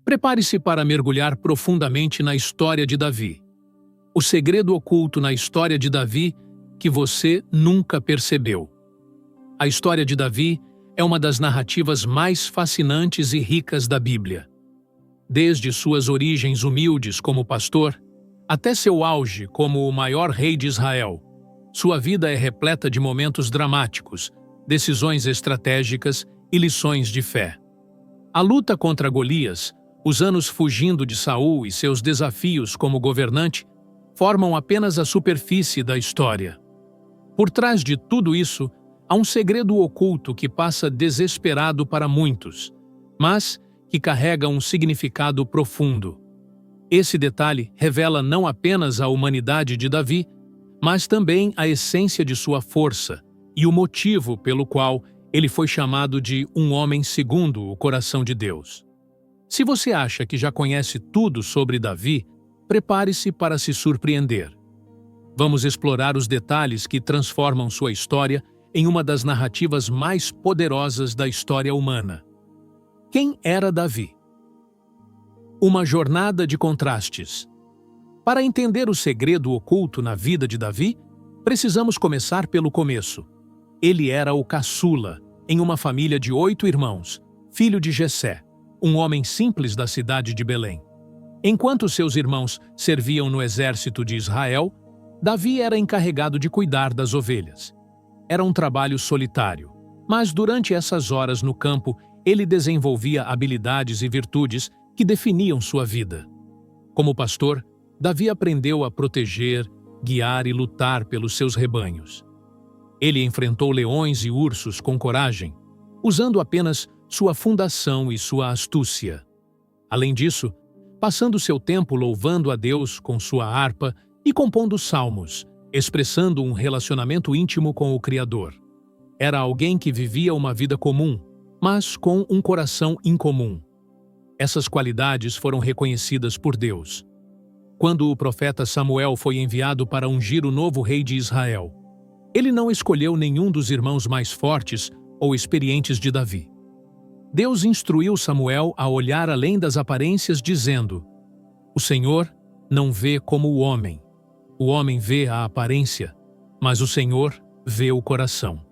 Prepare-se para mergulhar profundamente na história de Davi. O segredo oculto na história de Davi que você nunca percebeu. A história de Davi é uma das narrativas mais fascinantes e ricas da Bíblia. Desde suas origens humildes como pastor, até seu auge como o maior rei de Israel, sua vida é repleta de momentos dramáticos, decisões estratégicas e lições de fé. A luta contra Golias, os anos fugindo de Saul e seus desafios como governante formam apenas a superfície da história. Por trás de tudo isso, há um segredo oculto que passa desesperado para muitos, mas que carrega um significado profundo. Esse detalhe revela não apenas a humanidade de Davi, mas também a essência de sua força e o motivo pelo qual ele foi chamado de um homem segundo o coração de Deus. Se você acha que já conhece tudo sobre Davi, prepare-se para se surpreender. Vamos explorar os detalhes que transformam sua história em uma das narrativas mais poderosas da história humana. Quem era Davi? Uma jornada de contrastes. Para entender o segredo oculto na vida de Davi, precisamos começar pelo começo. Ele era o caçula, em uma família de 8 irmãos, filho de Jessé, um homem simples da cidade de Belém. Enquanto seus irmãos serviam no exército de Israel, Davi era encarregado de cuidar das ovelhas. Era um trabalho solitário, mas durante essas horas no campo, ele desenvolvia habilidades e virtudes que definiam sua vida. Como pastor, Davi aprendeu a proteger, guiar e lutar pelos seus rebanhos. Ele enfrentou leões e ursos com coragem, usando apenas sua fundação e sua astúcia. Além disso, passando seu tempo louvando a Deus com sua harpa e compondo salmos, expressando um relacionamento íntimo com o Criador. Era alguém que vivia uma vida comum, mas com um coração incomum. Essas qualidades foram reconhecidas por Deus. Quando o profeta Samuel foi enviado para ungir o novo rei de Israel, ele não escolheu nenhum dos irmãos mais fortes ou experientes de Davi. Deus instruiu Samuel a olhar além das aparências, dizendo: "O Senhor não vê como o homem vê a aparência, mas o Senhor vê o coração."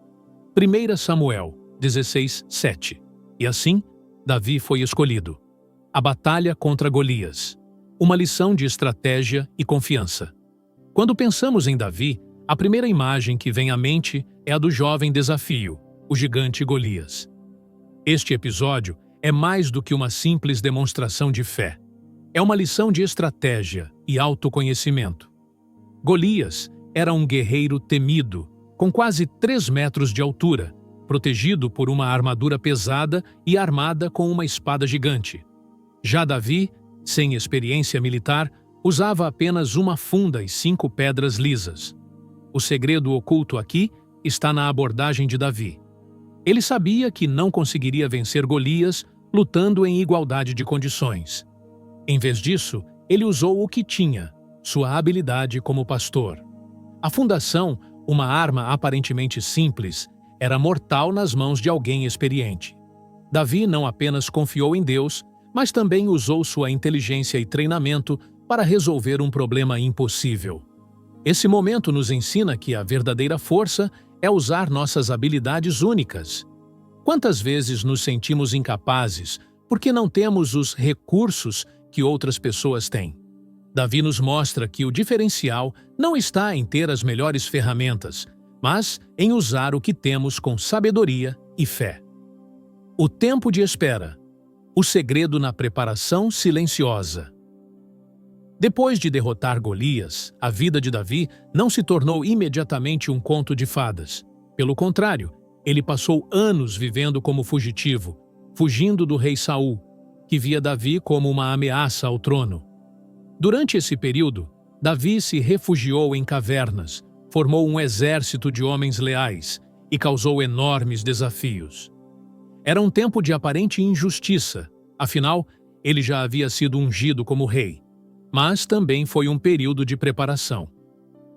1 Samuel 16:7. E assim, Davi foi escolhido. A batalha contra Golias. Uma lição de estratégia e confiança. Quando pensamos em Davi, a primeira imagem que vem à mente é a do jovem desafio, o gigante Golias. Este episódio é mais do que uma simples demonstração de fé. É uma lição de estratégia e autoconhecimento. Golias era um guerreiro temido, com quase 3 metros de altura, protegido por uma armadura pesada e armada com uma espada gigante. Já Davi, sem experiência militar, usava apenas uma funda e 5 pedras lisas. O segredo oculto aqui está na abordagem de Davi. Ele sabia que não conseguiria vencer Golias lutando em igualdade de condições. Em vez disso, ele usou o que tinha, sua habilidade como pastor. A fundação, uma arma aparentemente simples, era mortal nas mãos de alguém experiente. Davi não apenas confiou em Deus, mas também usou sua inteligência e treinamento para resolver um problema impossível. Esse momento nos ensina que a verdadeira força é usar nossas habilidades únicas. Quantas vezes nos sentimos incapazes porque não temos os recursos que outras pessoas têm? Davi nos mostra que o diferencial não está em ter as melhores ferramentas, mas em usar o que temos com sabedoria e fé. O tempo de espera. O segredo na preparação silenciosa. Depois de derrotar Golias, a vida de Davi não se tornou imediatamente um conto de fadas. Pelo contrário, ele passou anos vivendo como fugitivo, fugindo do rei Saul, que via Davi como uma ameaça ao trono. Durante esse período, Davi se refugiou em cavernas, formou um exército de homens leais e causou enormes desafios. Era um tempo de aparente injustiça, afinal, ele já havia sido ungido como rei. Mas também foi um período de preparação.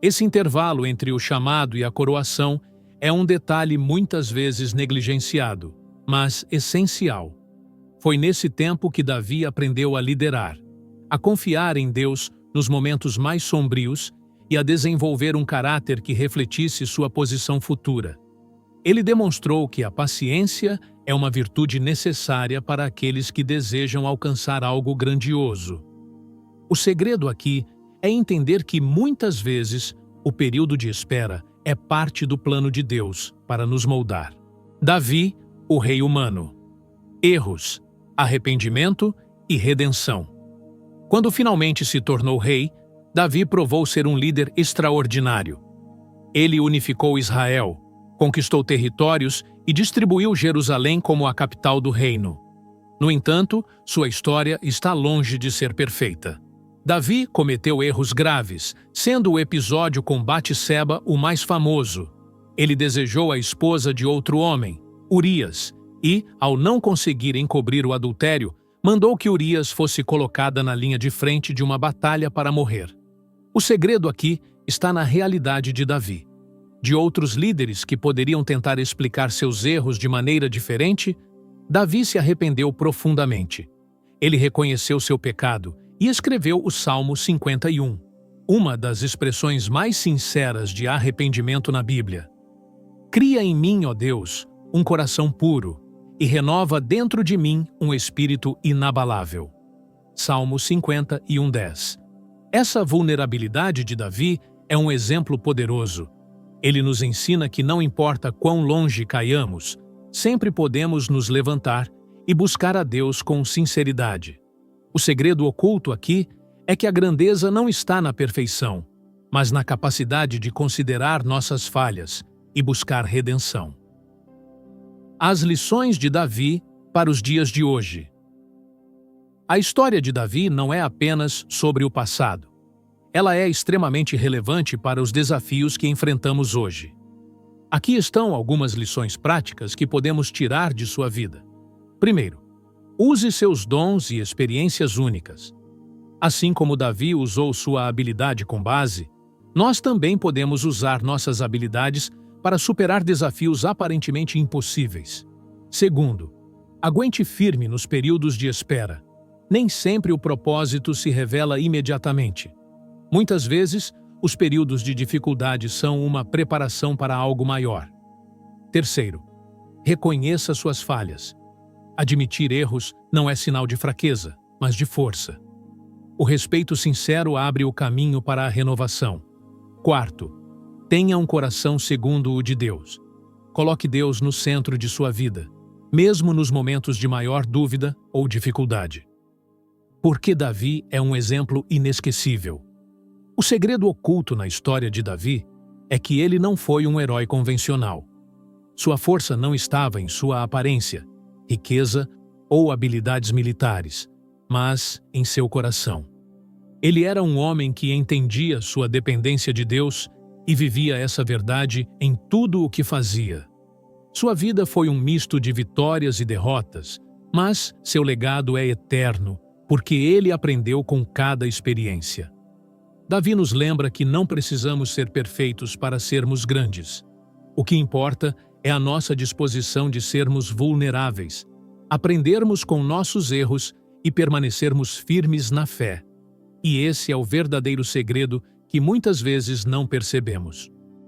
Esse intervalo entre o chamado e a coroação é um detalhe muitas vezes negligenciado, mas essencial. Foi nesse tempo que Davi aprendeu a liderar, a confiar em Deus nos momentos mais sombrios e a desenvolver um caráter que refletisse sua posição futura. Ele demonstrou que a paciência é uma virtude necessária para aqueles que desejam alcançar algo grandioso. O segredo aqui é entender que muitas vezes o período de espera é parte do plano de Deus para nos moldar. Davi, o rei humano. Erros, arrependimento e redenção. Quando finalmente se tornou rei, Davi provou ser um líder extraordinário. Ele unificou Israel, conquistou territórios e distribuiu Jerusalém como a capital do reino. No entanto, sua história está longe de ser perfeita. Davi cometeu erros graves, sendo o episódio com Batseba o mais famoso. Ele desejou a esposa de outro homem, Urias, e, ao não conseguir encobrir o adultério, mandou que Urias fosse colocada na linha de frente de uma batalha para morrer. O segredo aqui está na realidade de Davi. De outros líderes que poderiam tentar explicar seus erros de maneira diferente, Davi se arrependeu profundamente. Ele reconheceu seu pecado e escreveu o Salmo 51, uma das expressões mais sinceras de arrependimento na Bíblia. Cria em mim, ó Deus, um coração puro, e renova dentro de mim um espírito inabalável. Salmo 51:10. Essa vulnerabilidade de Davi é um exemplo poderoso. Ele nos ensina que não importa quão longe caiamos, sempre podemos nos levantar e buscar a Deus com sinceridade. O segredo oculto aqui é que a grandeza não está na perfeição, mas na capacidade de considerar nossas falhas e buscar redenção. As lições de Davi para os dias de hoje. A história de Davi não é apenas sobre o passado. Ela é extremamente relevante para os desafios que enfrentamos hoje. Aqui estão algumas lições práticas que podemos tirar de sua vida. Primeiro, use seus dons e experiências únicas. Assim como Davi usou sua habilidade com base, nós também podemos usar nossas habilidades para superar desafios aparentemente impossíveis. Segundo, aguente firme nos períodos de espera. Nem sempre o propósito se revela imediatamente. Muitas vezes, os períodos de dificuldade são uma preparação para algo maior. Terceiro, reconheça suas falhas. Admitir erros não é sinal de fraqueza, mas de força. O respeito sincero abre o caminho para a renovação. Quarto, tenha um coração segundo o de Deus. Coloque Deus no centro de sua vida, mesmo nos momentos de maior dúvida ou dificuldade. Porque Davi é um exemplo inesquecível. O segredo oculto na história de Davi é que ele não foi um herói convencional. Sua força não estava em sua aparência, riqueza ou habilidades militares, mas em seu coração. Ele era um homem que entendia sua dependência de Deus e vivia essa verdade em tudo o que fazia. Sua vida foi um misto de vitórias e derrotas, mas seu legado é eterno, porque ele aprendeu com cada experiência. Davi nos lembra que não precisamos ser perfeitos para sermos grandes. O que importa é a nossa disposição de sermos vulneráveis, aprendermos com nossos erros e permanecermos firmes na fé. E esse é o verdadeiro segredo que muitas vezes não percebemos.